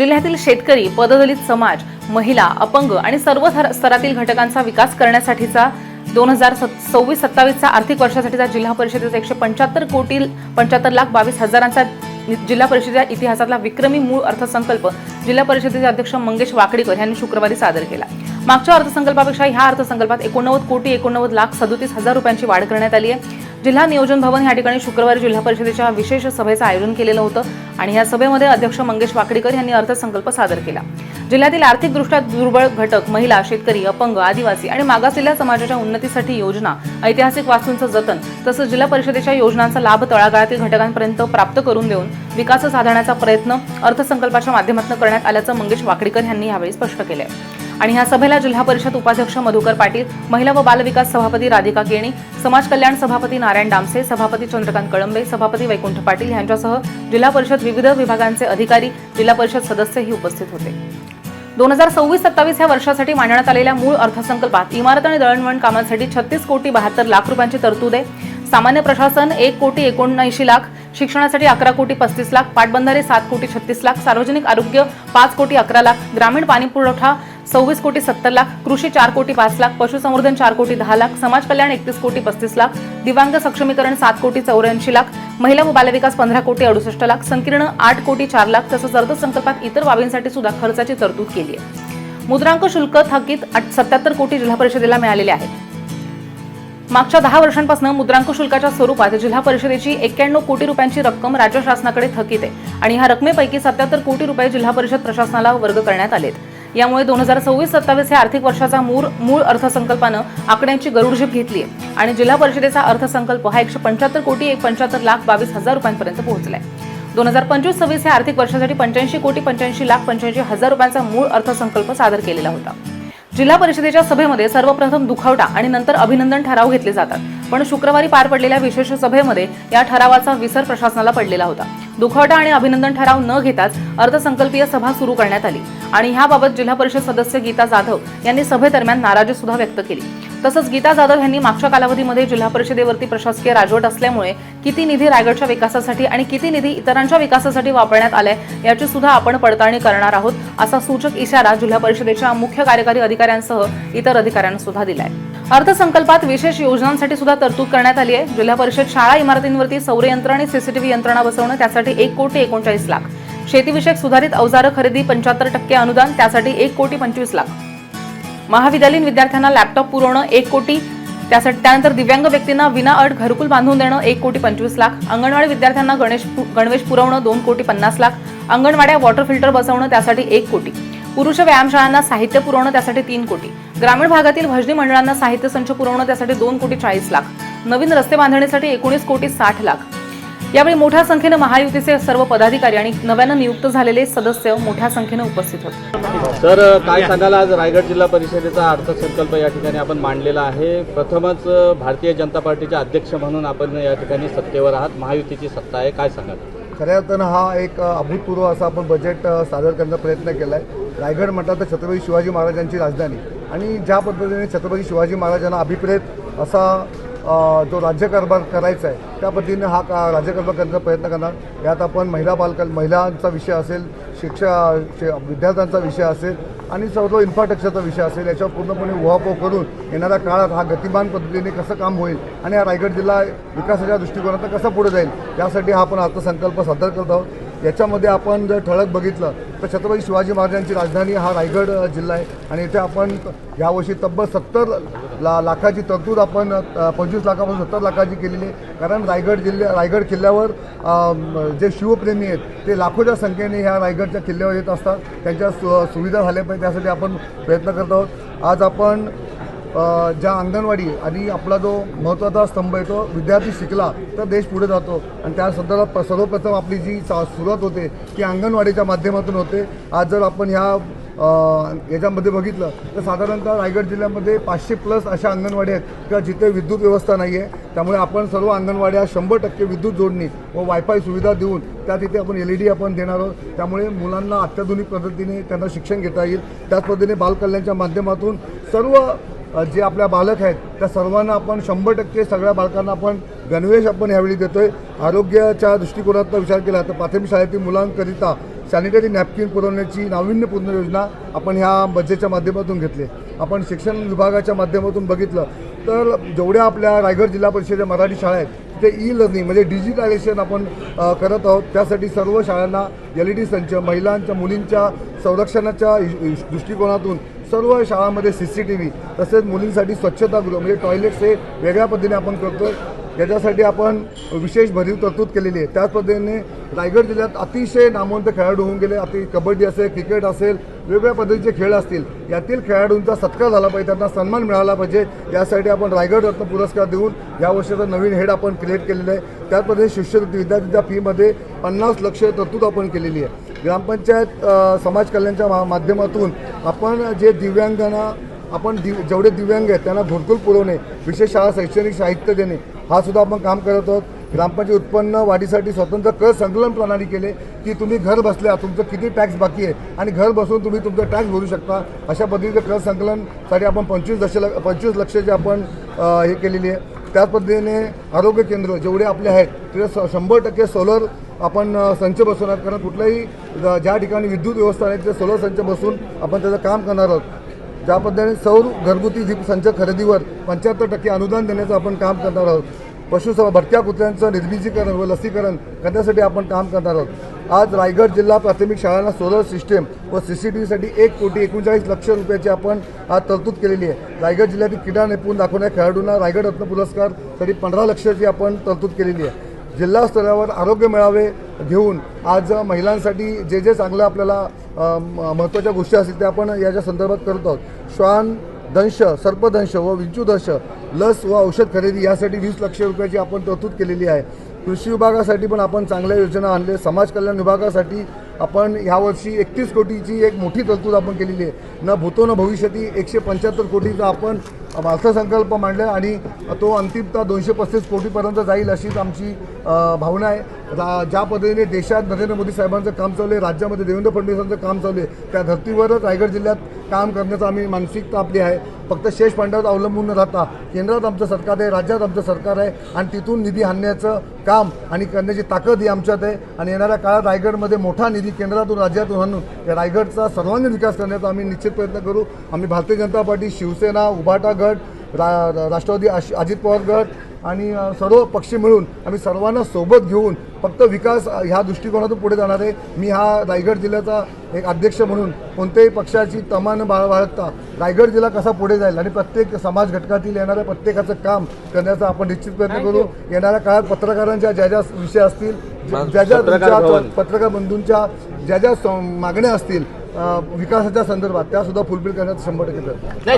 जिल्ह्यातील शेतकरी, पददलित समाज, महिला, अपंग आणि सर्व स्तरातील घटकांचा विकास करण्यासाठीचा 2026-27 आर्थिक वर्षासाठीचा जिल्हा परिषदेचा 175,75,22,000चा जिल्हा परिषदेच्या इतिहासातला विक्रमी मूळ अर्थसंकल्प जिल्हा परिषदेचे अध्यक्ष मंगेश वाकडीकर यांनी शुक्रवारी सादर केला। मागच्या अर्थसंकल्पापेक्षा ह्या अर्थसंकल्पात 89,89,37,000 रुपयांची वाढ करण्यात आली आहे। जिल्हा नियोजन भवन या ठिकाणी शुक्रवारी जिल्हा परिषदेच्या विशेष सभेचं आयोजन केलेलं होतं आणि या सभेमध्ये अध्यक्ष मंगेश वाकडीकर यांनी अर्थसंकल्प सादर केला। जिल्ह्यातील आर्थिकदृष्ट्या दुर्बळ घटक, महिला, शेतकरी, अपंग, आदिवासी आणि मागासलेल्या समाजाच्या उन्नतीसाठी योजना, ऐतिहासिक वास्तूंचं जतन तसंच जिल्हा परिषदेच्या योजनांचा लाभ तळागाळातील घटकांपर्यंत प्राप्त करून देऊन विकास साधण्याचा प्रयत्न अर्थसंकल्पाच्या माध्यमातून करण्यात आल्याचं मंगेश वाकडीकर यांनी यावेळी स्पष्ट केलंय। आणि या सभेला जिल्हा परिषद उपाध्यक्ष मधुकर पाटील, महिला व बाल विकास सभापती राधिका केणी, समाज कल्याण सभापती नारायण डामसे, सभापती चंद्रकांत कळंबे, सभापती वैकुंठ पाटील यांच्यासह जिल्हा परिषद विविध विभागांचे अधिकारी, जिल्हा परिषद सदस्यही उपस्थित होते। 2026-27 या वर्षासाठी मांडण्यात आलेल्या मूळ अर्थसंकल्पात इमारत आणि दळणवळण कामांसाठी 36,72,00,000 रुपयांची तरतूद आहे। सामान्य प्रशासन 1,79,00,000, शिक्षणासाठी 11,35,00,000, पाटबंधारे 7,36,00,000, सार्वजनिक आरोग्य 5,11,00,000, ग्रामीण पाणी पुरवठा 26,70,00,000, कृषी 4,05,00,000, पशुसंवर्धन 4,10,00,000, समाज कल्याण 31,35,00,000, दिव्यांग सक्षमीकरण 7,84,00,000, महिला व बालविकास 15,68,00,000, संकीर्ण 8,04,00,000 तसंच अर्थसंकल्पात इतर बाबींसाठी सुद्धा खर्चाची तरतूद केली आहे। मुद्रांक शुल्क थकीत 77 कोटी जिल्हा परिषदेला मिळालेले आहेत। मागच्या 10 वर्षांपासून मुद्रांक शुल्काच्या स्वरूपात जिल्हा परिषदेची 91 कोटी रुपयांची रक्कम राज्य शासनाकडे थकीत आहे आणि ह्या रकमेपैकी 77 कोटी रुपये जिल्हा परिषद प्रशासनाला वर्ग करण्यात आलेत। यामुळे 2026-27 या आर्थिक वर्षाचा मूळ अर्थसंकल्पानं आकड्यांची गरुडझेप घेतली आहे आणि जिल्हा परिषदेचा अर्थसंकल्प हा 175,75,22,000 रुपयांपर्यंत पोहोचलाय। 2025-26 या आर्थिक वर्षासाठी 85,85,85,000 रुपयांचा मूळ अर्थसंकल्प सादर केलेला होता। जिल्हा परिषदेच्या सभेमध्ये सर्वप्रथम दुखावटा आणि नंतर अभिनंदन ठराव घेतले जातात, पण शुक्रवारी पार पडलेल्या विशेष सभेमध्ये या ठरावाचा विसर प्रशासनाला पडलेला होता। दुखावटा आणि अभिनंदन ठराव न घेताच अर्थसंकल्पीय सभा सुरू करण्यात आली आणि याबाबत जिल्हा परिषद सदस्य गीता जाधव यांनी सभेदरम्यान नाराजी सुद्धा व्यक्त केली। तसंच गीता जाधव यांनी मागच्या कालावधीमध्ये जिल्हा परिषदेवरती प्रशासकीय राजवट असल्यामुळे किती निधी रायगडच्या विकासासाठी आणि किती निधी इतरांच्या विकासासाठी वापरण्यात आलाय याची सुद्धा आपण पडताळणी करणार आहोत, असा सूचक इशारा जिल्हा परिषदेच्या मुख्य कार्यकारी अधिकाऱ्यांसह इतर अधिकाऱ्यांना सुद्धा दिलाय। अर्थसंकल्पात विशेष योजनांसाठी सुद्धा तरतूद करण्यात आली आहे। जिल्हा परिषद शाळा इमारतींवरती सौर यंत्र आणि सीसीटीव्ही यंत्रणा बसवणं त्यासाठी 1,39,00,000, शेतीविषयक सुधारित अवजारं खरेदी 75% अनुदान त्यासाठी 1,25,00,000, महाविद्यालयीन विद्यार्थ्यांना लॅपटॉप पुरवणं 1 कोटी त्यानंतर दिव्यांग व्यक्तींना विनाअट घरकुल बांधून देणं 1,25,00,000, अंगणवाडी विद्यार्थ्यांना गणवेश पुरवणं 2,50,00,000, अंगणवाड्या वॉटर फिल्टर बसवणं त्यासाठी 1 कोटी, पुरुष व्यायामशाळांना साहित्य पुरवणं त्यासाठी 3 कोटी, ग्रामीण भागातील भजनी मंडळांना साहित्य संच पुरवणं त्यासाठी 2,40,00,000, नवीन रस्ते बांधणीसाठी 19,60,00,000। यावेळी मोठ्या संख्येने महायुतीचे सर्व पदाधिकारी आणि नव्यानं नियुक्त झालेले सदस्य मोठ्या संख्येने उपस्थित होते। तर काय सांगाल, आज रायगड जिल्हा परिषदेचा अर्थसंकल्प या ठिकाणी आपण मांडलेला आहे। प्रथमच भारतीय जनता पार्टीचे अध्यक्ष म्हणून आपण या ठिकाणी सत्तेवर आहात, महायुतीची सत्ता आहे, काय सांगाल? खऱ्या अर्थानं हा एक अभूतपूर्व असा आपण बजेट सादर करण्याचा प्रयत्न केला आहे। रायगड म्हटलं तर छत्रपती शिवाजी महाराजांची राजधानी आणि ज्या पद्धतीने छत्रपती शिवाजी महाराजांना अभिप्रेत असा जो राज्यकारभार करायचा आहे त्या पद्धतीने हा राज्यकारभार करण्याचा प्रयत्न करणार। यात आपण महिलांचा विषय असेल, विद्यार्थ्यांचा विषय असेल आणि सर्व इन्फ्रास्ट्रक्चरचा विषय असेल, याच्यावर पूर्णपणे उहापोह करून येणाऱ्या काळात हा गतिमान पद्धतीने कसं काम होईल आणि हा रायगड जिल्हा विकासाच्या दृष्टिकोनातून कसा पुढे जाईल यासाठी हा आपण अर्थसंकल्प सादर करत आहोत। याच्यामध्ये आपण जर ठळक बघितलं तर छत्रपती शिवाजी महाराजांची राजधानी हा रायगड जिल्हा आहे आणि इथे आपण यावर्षी तब्बल 70 लाखाची तरतूद आपण 25 लाखापासून 70 लाखाची केलेली आहे। कारण रायगड किल्ल्यावर जे शिवप्रेमी आहेत ते लाखोच्या संख्येने ह्या रायगडच्या किल्ल्यावर येत असतात, त्यांच्या सुविधा झाल्या पाहिजे त्यासाठी आपण प्रयत्न करत आहोत। आज आपण ज्या अंगणवाडी आणि आपला जो महत्त्वाचा स्तंभ आहे तो विद्यार्थी शिकला तर देश पुढे जातो आणि त्या संदर्भात सर्वप्रथम आपली जी सुरुवात होते ती अंगणवाडीच्या माध्यमातून होते। आज जर आपण याच्यामध्ये बघितलं तर साधारणतः रायगड जिल्ह्यामध्ये 500+ अशा अंगणवाड्या आहेत किंवा जिथे विद्युत व्यवस्था नाही आहे, त्यामुळे आपण सर्व अंगणवाड्या 100% विद्युत जोडणी व वायफाय सुविधा देऊन त्या तिथे आपण LED आपण देणार आहोत, त्यामुळे मुलांना अत्याधुनिक पद्धतीने त्यांना शिक्षण घेता येईल। त्याच पद्धतीने बालकल्याणच्या माध्यमातून सर्व जे आपल्या बालक आहेत त्या सर्वांना आपण 100% सगळ्या बालकांना आपण गणवेश आपण यावेळी देतोय। आरोग्याच्या दृष्टिकोनातून विचार केला तर प्राथमिक शाळेतील मुलांकरिता सॅनिटरी नॅपकिन पुरवण्याची नाविन्यपूर्ण योजना आपण ह्या बजेटच्या माध्यमातून घेतली. आपण शिक्षण विभागाच्या माध्यमातून बघितलं तर जेवढ्या आपल्या रायगड जिल्हा परिषदेच्या मराठी शाळा आहेत ते ई-लर्निंग म्हणजे डिजिटलायझेशन आपण करत आहोत. त्यासाठी सर्व शाळांना LED संच, महिलांच्या मुलींच्या संरक्षणाच्या दृष्टिकोनातून सर्व शाळांमध्ये CCTV तसेच मुलींसाठी स्वच्छतागृह म्हणजे टॉयलेट्स हे वेगळ्या पद्धतीने आपण करतो. याच्यासाठी आपण विशेष भरीव तरतूद केलेली आहे. त्याच पद्धतीने रायगड जिल्ह्यात अतिशय नामवंत खेळाडू होऊन गेले. कबड्डी असेल, क्रिकेट असेल, वेगवेगळ्या पद्धतीचे खेळ असतील, यातील खेळाडूंचा सत्कार झाला पाहिजे, त्यांना सन्मान मिळाला पाहिजे. यासाठी आपण रायगड रत्न पुरस्कार देऊन या वर्षाचा नवीन हेड आपण क्रिएट केलेलं आहे. त्याच पद्धतीने शिष्यवृत्ती विद्यार्थ्यांच्या फीमध्ये 50 लाख तरतूद आपण केलेली आहे. ग्रामपंचायत समाज कल्याणच्या माध्यमातून आपण जे दिव्यांगांना जेवढे दिव्यांग आहेत त्यांना घरकुल पुरवणे, विशेष शाळा शैक्षणिक साहित्य देणे हा सुद्धा आपण काम करत आहोत. ग्रामपंचायत उत्पन्न वाढीसाठी स्वतंत्र कर संकलन प्रणाली केले की तुम्ही घर बसल्या तुमचं किती टॅक्स बाकी आहे आणि घर बसून तुम्ही तुमचं टॅक्स भरू शकता. अशा पद्धतीचं कर संकलनसाठी आपण 25 लक्षाची आपण हे केलेली आहे. त्याच पद्धतीने आरोग्य केंद्र जेवढे आपले आहेत तिथे 100% सोलर आपण संच बसवणार. कारण कुठल्याही ज्या ठिकाणी विद्युत व्यवस्था आहे तिथे सोलर संच बसून आपण त्याचं काम करणार आहोत. ज्या पद्धतीने सौर घरगुती संच खरेदीवर 75% अनुदान देण्याचं आपण काम करणार आहोत. भटक्या कुत्र्यांचं निर्बीजीकरण व लसीकरण करण्यासाठी आपण काम करणार आहोत. आज रायगड जिल्हा प्राथमिक शाळांना सोलर सिस्टीम व CCTVसाठी 1,39,00,000 रुपयाची आपण आज तरतूद केलेली आहे. रायगड जिल्ह्यातील क्रीडा निपुण दाखवणाऱ्या खेळाडूंना रायगड रत्न पुरस्कारसाठी 15 लाखाची आपण तरतूद केलेली आहे. जिल्हा स्तरावर आरोग्य मेळावे घेऊन आज महिलांसाठी जे चांगलं आपल्याला महत्त्वाच्या गोष्टी असतील त्या आपण याच्या संदर्भात करत आहोत. श्वान दंश, सर्पदंश व विंचूदंश लस व औषध खरेदी यासाठी 20 लाख रुपयाची आपण तरतूद केलेली आहे. कृषी विभागासाठी पण आपण चांगल्या योजना आणल्या. समाज कल्याण विभागासाठी आपण ह्यावर्षी 31 कोटीची एक मोठी तरतूद आपण केलेली आहे. न भूतो न भविष्यती 175 कोटीचा आपण अर्थसंकल्प मांडला आणि तो अंतिमतः 235 कोटीपर्यंत जाईल अशीच आमची भावना आहे. ज्या पद्धतीने देशात नरेंद्र मोदी साहेबांचं काम चालू आहे, राज्यामध्ये देवेंद्र फडणवीसांचं काम चालू आहे, त्या धर्तीवरच रायगड जिल्ह्यात काम करण्याचं आम्ही मानसिकता आपली आहे. फक्त शेष फंडावर अवलंबून न राहता केंद्रात आमचं सरकार आहे, राज्यात आमचं सरकार आहे आणि तिथून निधी आणण्याचं काम आणि करण्याची ताकद ही आमच्यात आहे. आणि येणाऱ्या काळात रायगडमध्ये मोठा निधी केंद्रातून राज्यातून आणून या रायगडचा सर्वांगीण विकास करण्याचा आम्ही निश्चित प्रयत्न करू. आम्ही भारतीय जनता पार्टी, शिवसेना, उभाटा गट, राष्ट्रवादी अजित पवार गट आणि सर्व पक्ष मिळून आम्ही सर्वांना सोबत घेऊन फक्त विकास ह्या दृष्टिकोनातून पुढे जाणार आहे. मी हा रायगड जिल्ह्याचा एक अध्यक्ष म्हणून कोणत्याही पक्षाची तमा न बाळगता रायगड जिल्हा कसा पुढे जाईल आणि प्रत्येक समाज घटकातील येणाऱ्या प्रत्येकाचं काम करण्याचा आपण निश्चित प्रयत्न करू. येणाऱ्या काळात पत्रकारांच्या ज्या विषय असतील, पत्रकार बंधूंच्या ज्या मागण्या असतील विकासाच्या संदर्भात त्यासुद्धा फुलफिल करण्याचा 100% प्रयत्न.